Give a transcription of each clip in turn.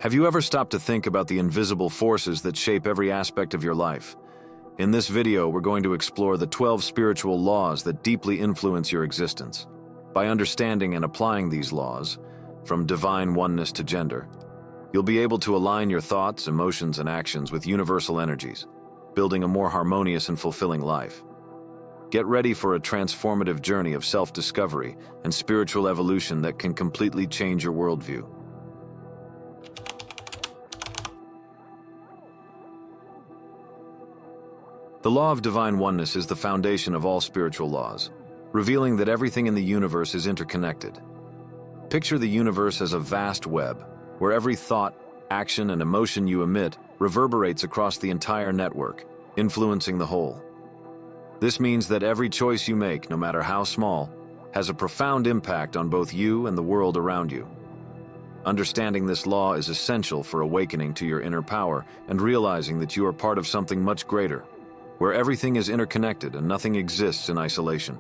Have you ever stopped to think about the invisible forces that shape every aspect of your life? In this video, we're going to explore the 12 spiritual laws that deeply influence your existence. By understanding and applying these laws, from divine oneness to gender, you'll be able to align your thoughts, emotions, and actions with universal energies, building a more harmonious and fulfilling life. Get ready for a transformative journey of self-discovery and spiritual evolution that can completely change your worldview. The law of divine oneness is the foundation of all spiritual laws, revealing that everything in the universe is interconnected. Picture the universe as a vast web, where every thought, action, and emotion you emit reverberates across the entire network, influencing the whole. This means that every choice you make, no matter how small, has a profound impact on both you and the world around you. Understanding this law is essential for awakening to your inner power and realizing that you are part of something much greater, where everything is interconnected and nothing exists in isolation.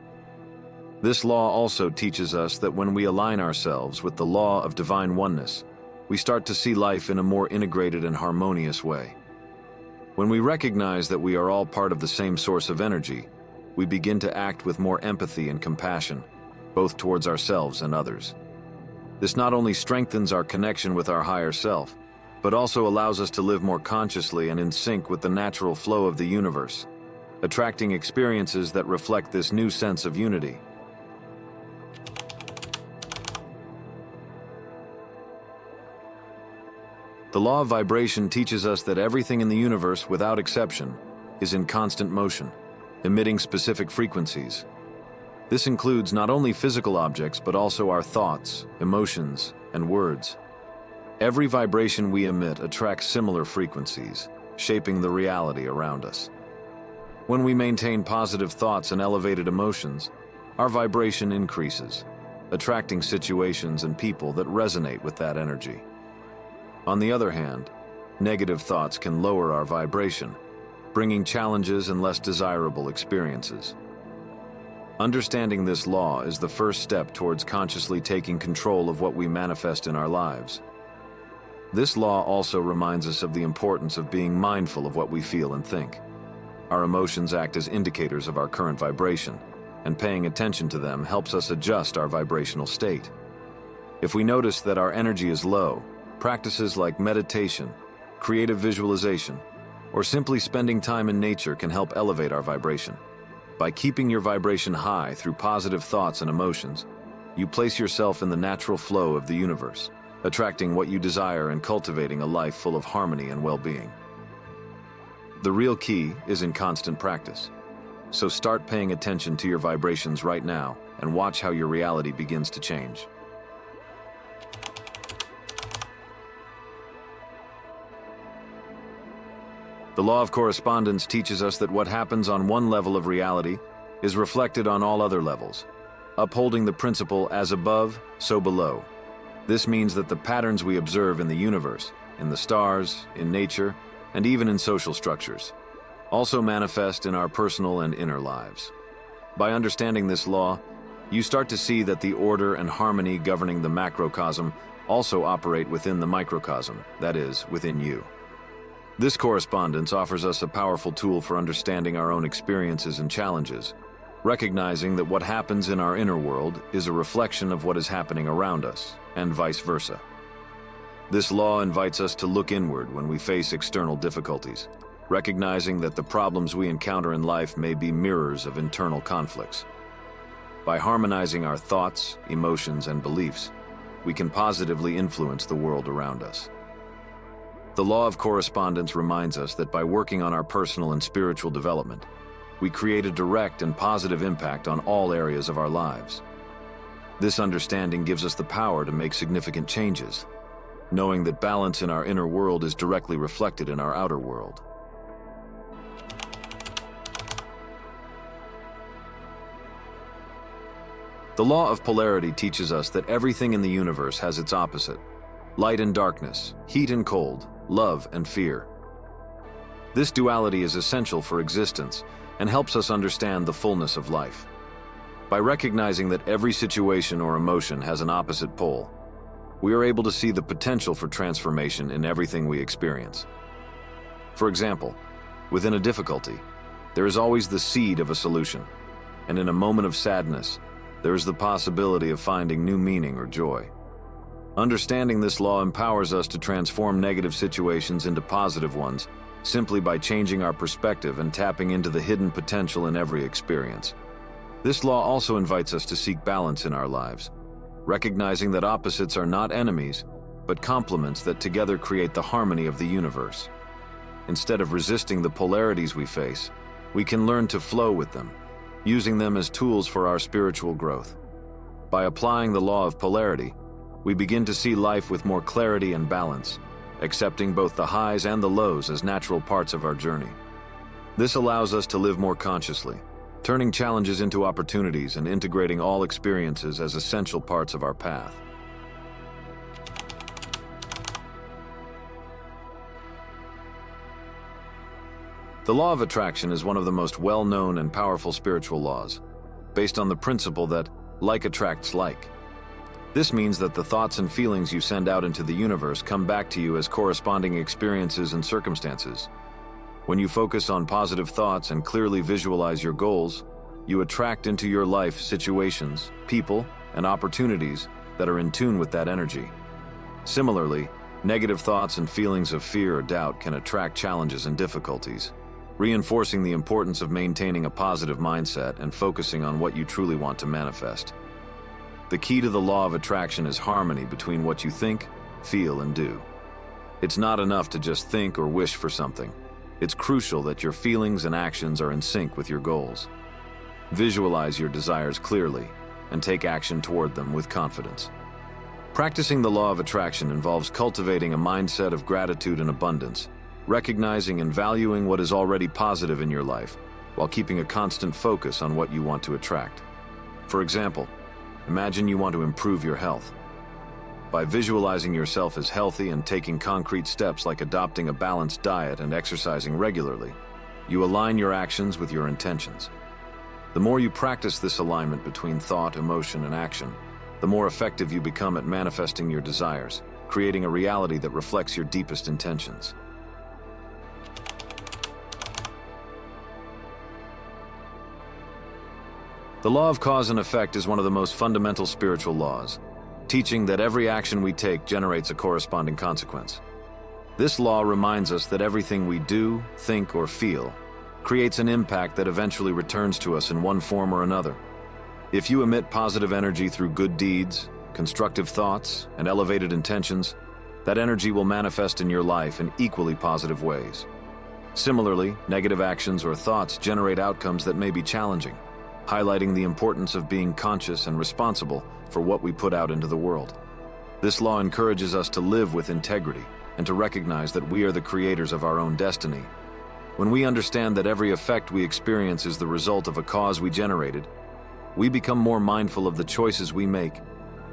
This law also teaches us that when we align ourselves with the law of divine oneness, we start to see life in a more integrated and harmonious way. When we recognize that we are all part of the same source of energy, we begin to act with more empathy and compassion, both towards ourselves and others. This not only strengthens our connection with our higher self, but also allows us to live more consciously and in sync with the natural flow of the universe, attracting experiences that reflect this new sense of unity. The law of vibration teaches us that everything in the universe, without exception, is in constant motion, emitting specific frequencies. This includes not only physical objects, but also our thoughts, emotions, and words. Every vibration we emit attracts similar frequencies, shaping the reality around us. When we maintain positive thoughts and elevated emotions, our vibration increases, attracting situations and people that resonate with that energy. On the other hand, negative thoughts can lower our vibration, bringing challenges and less desirable experiences. Understanding this law is the first step towards consciously taking control of what we manifest in our lives. This law also reminds us of the importance of being mindful of what we feel and think. Our emotions act as indicators of our current vibration, and paying attention to them helps us adjust our vibrational state. If we notice that our energy is low, practices like meditation, creative visualization, or simply spending time in nature can help elevate our vibration. By keeping your vibration high through positive thoughts and emotions, you place yourself in the natural flow of the universe, attracting what you desire and cultivating a life full of harmony and well-being. The real key is in constant practice. So start paying attention to your vibrations right now and watch how your reality begins to change. The law of correspondence teaches us that what happens on one level of reality is reflected on all other levels, upholding the principle as above, so below. This means that the patterns we observe in the universe, in the stars, in nature, and even in social structures, also manifest in our personal and inner lives. By understanding this law, you start to see that the order and harmony governing the macrocosm also operate within the microcosm, that is, within you. This correspondence offers us a powerful tool for understanding our own experiences and challenges, recognizing that what happens in our inner world is a reflection of what is happening around us, and vice versa. This law invites us to look inward when we face external difficulties, recognizing that the problems we encounter in life may be mirrors of internal conflicts. By harmonizing our thoughts, emotions, and beliefs, we can positively influence the world around us. The law of correspondence reminds us that by working on our personal and spiritual development, we create a direct and positive impact on all areas of our lives. This understanding gives us the power to make significant changes, knowing that balance in our inner world is directly reflected in our outer world. The law of polarity teaches us that everything in the universe has its opposite: light and darkness, heat and cold, love and fear. This duality is essential for existence and helps us understand the fullness of life. By recognizing that every situation or emotion has an opposite pole, we are able to see the potential for transformation in everything we experience. For example, within a difficulty, there is always the seed of a solution, and in a moment of sadness, there is the possibility of finding new meaning or joy. Understanding this law empowers us to transform negative situations into positive ones simply by changing our perspective and tapping into the hidden potential in every experience. This law also invites us to seek balance in our lives, recognizing that opposites are not enemies, but complements that together create the harmony of the universe. Instead of resisting the polarities we face, we can learn to flow with them, using them as tools for our spiritual growth. By applying the law of polarity, we begin to see life with more clarity and balance, accepting both the highs and the lows as natural parts of our journey. This allows us to live more consciously, turning challenges into opportunities and integrating all experiences as essential parts of our path. The law of attraction is one of the most well-known and powerful spiritual laws, based on the principle that like attracts like. This means that the thoughts and feelings you send out into the universe come back to you as corresponding experiences and circumstances. When you focus on positive thoughts and clearly visualize your goals, you attract into your life situations, people, and opportunities that are in tune with that energy. Similarly, negative thoughts and feelings of fear or doubt can attract challenges and difficulties, reinforcing the importance of maintaining a positive mindset and focusing on what you truly want to manifest. The key to the law of attraction is harmony between what you think, feel, and do. It's not enough to just think or wish for something. It's crucial that your feelings and actions are in sync with your goals. Visualize your desires clearly and take action toward them with confidence. Practicing the law of attraction involves cultivating a mindset of gratitude and abundance, recognizing and valuing what is already positive in your life, while keeping a constant focus on what you want to attract. For example, imagine you want to improve your health. By visualizing yourself as healthy and taking concrete steps like adopting a balanced diet and exercising regularly, you align your actions with your intentions. The more you practice this alignment between thought, emotion, and action, the more effective you become at manifesting your desires, creating a reality that reflects your deepest intentions. The law of cause and effect is one of the most fundamental spiritual laws, teaching that every action we take generates a corresponding consequence. This law reminds us that everything we do, think, or feel creates an impact that eventually returns to us in one form or another. If you emit positive energy through good deeds, constructive thoughts, and elevated intentions, that energy will manifest in your life in equally positive ways. Similarly, negative actions or thoughts generate outcomes that may be challenging, highlighting the importance of being conscious and responsible for what we put out into the world. This law encourages us to live with integrity and to recognize that we are the creators of our own destiny. When we understand that every effect we experience is the result of a cause we generated, we become more mindful of the choices we make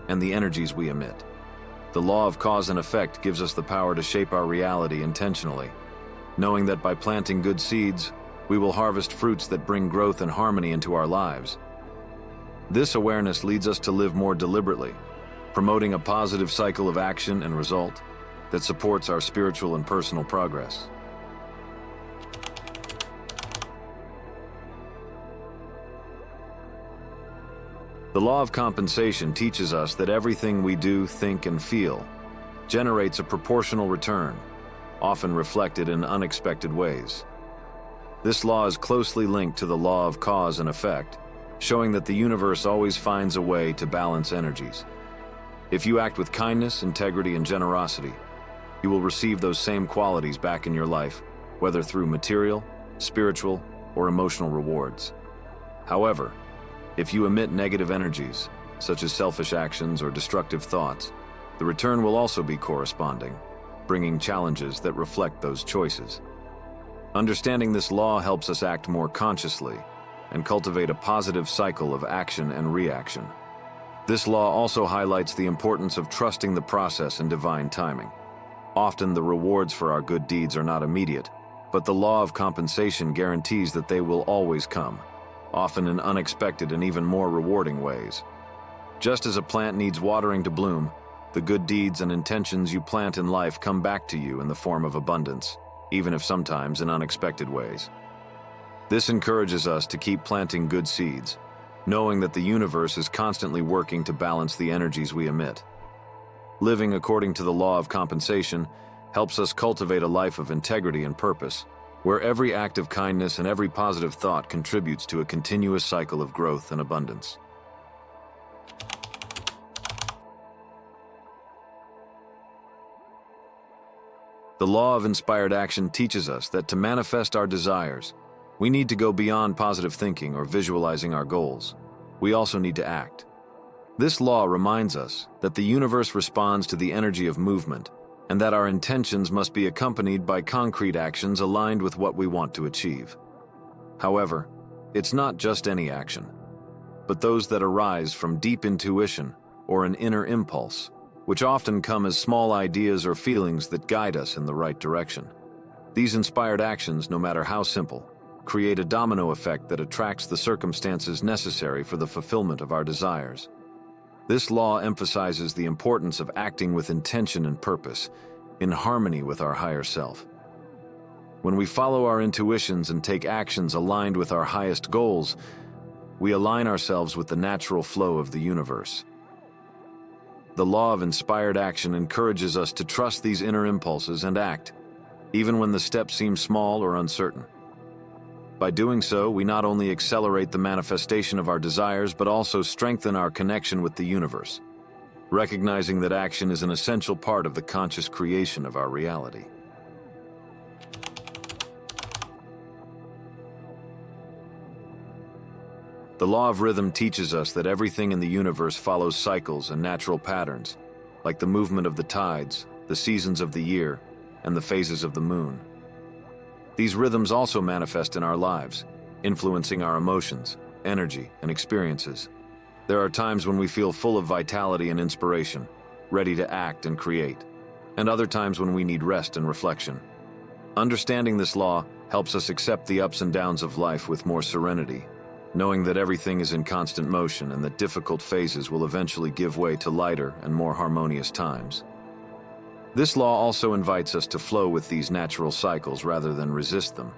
and the energies we emit. The law of cause and effect gives us the power to shape our reality intentionally, knowing that by planting good seeds, we will harvest fruits that bring growth and harmony into our lives. This awareness leads us to live more deliberately, promoting a positive cycle of action and result that supports our spiritual and personal progress. The law of compensation teaches us that everything we do, think, and feel generates a proportional return, often reflected in unexpected ways. This law is closely linked to the law of cause and effect, showing that the universe always finds a way to balance energies. If you act with kindness, integrity, and generosity, you will receive those same qualities back in your life, whether through material, spiritual, or emotional rewards. However, if you emit negative energies, such as selfish actions or destructive thoughts, the return will also be corresponding, bringing challenges that reflect those choices. Understanding this law helps us act more consciously and cultivate a positive cycle of action and reaction. This law also highlights the importance of trusting the process and divine timing. Often the rewards for our good deeds are not immediate, but the law of compensation guarantees that they will always come, often in unexpected and even more rewarding ways. Just as a plant needs watering to bloom, The good deeds and intentions you plant in life come back to you in the form of abundance, even if sometimes in unexpected ways. This encourages us to keep planting good seeds, knowing that the universe is constantly working to balance the energies we emit. Living according to the law of compensation helps us cultivate a life of integrity and purpose, where every act of kindness and every positive thought contributes to a continuous cycle of growth and abundance. The law of inspired action teaches us that to manifest our desires, we need to go beyond positive thinking or visualizing our goals. We also need to act. This law reminds us that the universe responds to the energy of movement, and that our intentions must be accompanied by concrete actions aligned with what we want to achieve. However, it's not just any action, but those that arise from deep intuition or an inner impulse, which often come as small ideas or feelings that guide us in the right direction. These inspired actions, no matter how simple, create a domino effect that attracts the circumstances necessary for the fulfillment of our desires. This law emphasizes the importance of acting with intention and purpose, in harmony with our higher self. When we follow our intuitions and take actions aligned with our highest goals, we align ourselves with the natural flow of the universe. The law of inspired action encourages us to trust these inner impulses and act, even when the steps seem small or uncertain. By doing so, we not only accelerate the manifestation of our desires, but also strengthen our connection with the universe, recognizing that action is an essential part of the conscious creation of our reality. The law of rhythm teaches us that everything in the universe follows cycles and natural patterns, like the movement of the tides, the seasons of the year, and the phases of the moon. These rhythms also manifest in our lives, influencing our emotions, energy, and experiences. There are times when we feel full of vitality and inspiration, ready to act and create, and other times when we need rest and reflection. Understanding this law helps us accept the ups and downs of life with more serenity, knowing that everything is in constant motion and that difficult phases will eventually give way to lighter and more harmonious times. This law also invites us to flow with these natural cycles rather than resist them.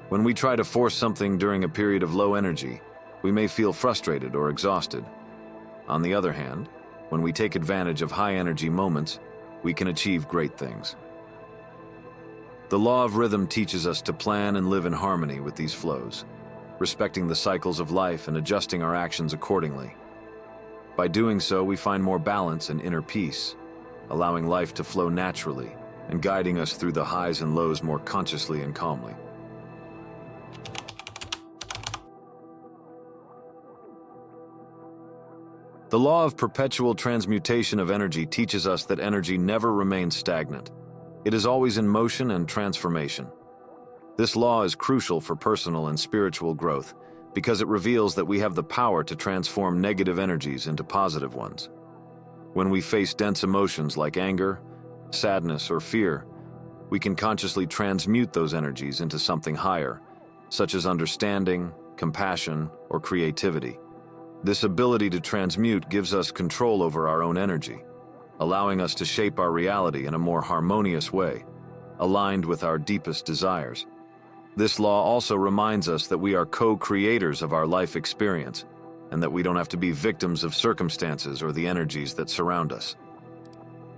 When we try to force something during a period of low energy, we may feel frustrated or exhausted. On the other hand, when we take advantage of high-energy moments, we can achieve great things. The law of rhythm teaches us to plan and live in harmony with these flows, respecting the cycles of life and adjusting our actions accordingly. By doing so, we find more balance and inner peace, allowing life to flow naturally and guiding us through the highs and lows more consciously and calmly. The law of perpetual transmutation of energy teaches us that energy never remains stagnant. It is always in motion and transformation. This law is crucial for personal and spiritual growth because it reveals that we have the power to transform negative energies into positive ones. When we face dense emotions like anger, sadness, or fear, we can consciously transmute those energies into something higher, such as understanding, compassion, or creativity. This ability to transmute gives us control over our own energy, allowing us to shape our reality in a more harmonious way, aligned with our deepest desires. This law also reminds us that we are co-creators of our life experience, and that we don't have to be victims of circumstances or the energies that surround us.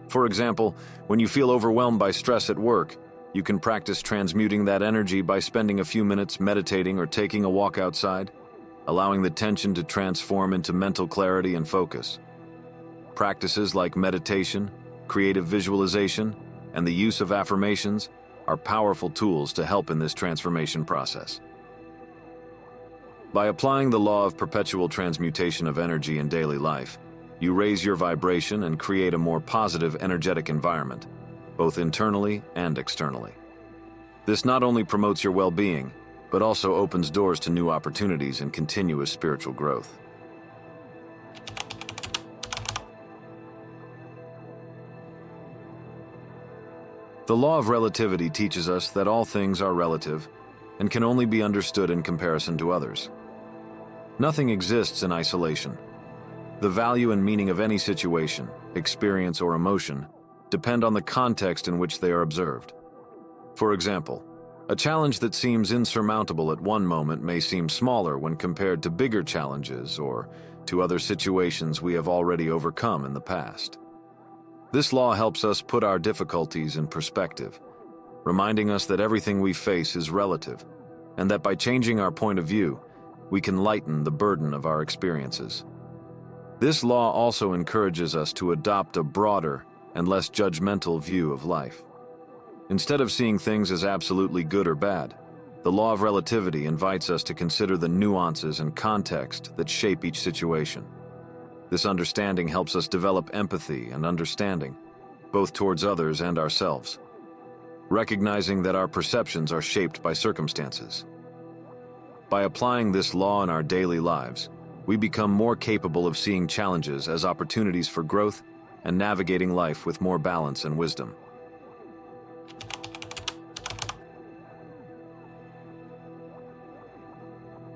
For example, when you feel overwhelmed by stress at work, you can practice transmuting that energy by spending a few minutes meditating or taking a walk outside, allowing the tension to transform into mental clarity and focus. Practices like meditation, creative visualization, and the use of affirmations are powerful tools to help in this transformation process. By applying the law of perpetual transmutation of energy in daily life, you raise your vibration and create a more positive, energetic environment, both internally and externally. This not only promotes your well-being, but also opens doors to new opportunities and continuous spiritual growth. The law of relativity teaches us that all things are relative and can only be understood in comparison to others. Nothing exists in isolation. The value and meaning of any situation, experience, or emotion depend on the context in which they are observed. For example, a challenge that seems insurmountable at one moment may seem smaller when compared to bigger challenges or to other situations we have already overcome in the past. This law helps us put our difficulties in perspective, reminding us that everything we face is relative, and that by changing our point of view, we can lighten the burden of our experiences. This law also encourages us to adopt a broader and less judgmental view of life. Instead of seeing things as absolutely good or bad, the law of relativity invites us to consider the nuances and context that shape each situation. This understanding helps us develop empathy and understanding, both towards others and ourselves, recognizing that our perceptions are shaped by circumstances. By applying this law in our daily lives, we become more capable of seeing challenges as opportunities for growth and navigating life with more balance and wisdom.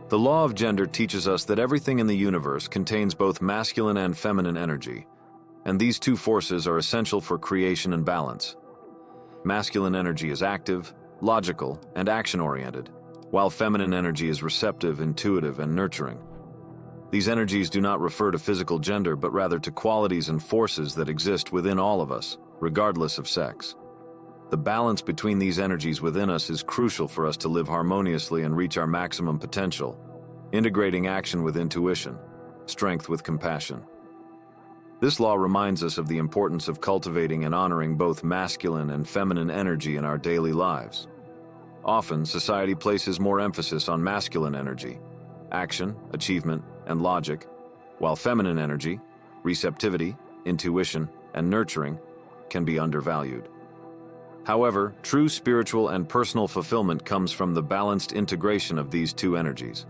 The law of gender teaches us that everything in the universe contains both masculine and feminine energy, and these two forces are essential for creation and balance. Masculine energy is active, logical, and action-oriented, while feminine energy is receptive, intuitive, and nurturing. These energies do not refer to physical gender, but rather to qualities and forces that exist within all of us, regardless of sex. The balance between these energies within us is crucial for us to live harmoniously and reach our maximum potential, integrating action with intuition, strength with compassion. This law reminds us of the importance of cultivating and honoring both masculine and feminine energy in our daily lives. Often, society places more emphasis on masculine energy, action, achievement, and logic, while feminine energy, receptivity, intuition, and nurturing, can be undervalued. However, true spiritual and personal fulfillment comes from the balanced integration of these two energies.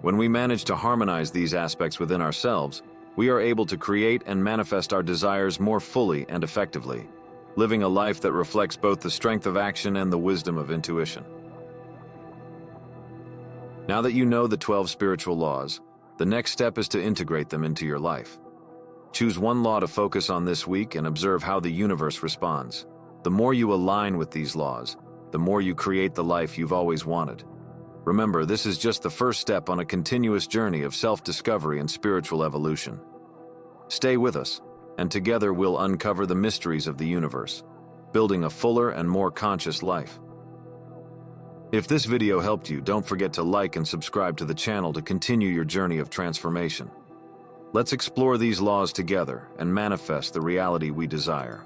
When we manage to harmonize these aspects within ourselves, we are able to create and manifest our desires more fully and effectively, living a life that reflects both the strength of action and the wisdom of intuition. Now that you know the 12 spiritual laws, the next step is to integrate them into your life. Choose one law to focus on this week and observe how the universe responds. The more you align with these laws, the more you create the life you've always wanted. Remember, this is just the first step on a continuous journey of self-discovery and spiritual evolution. Stay with us, and together we'll uncover the mysteries of the universe, building a fuller and more conscious life. If this video helped you, don't forget to like and subscribe to the channel to continue your journey of transformation. Let's explore these laws together and manifest the reality we desire.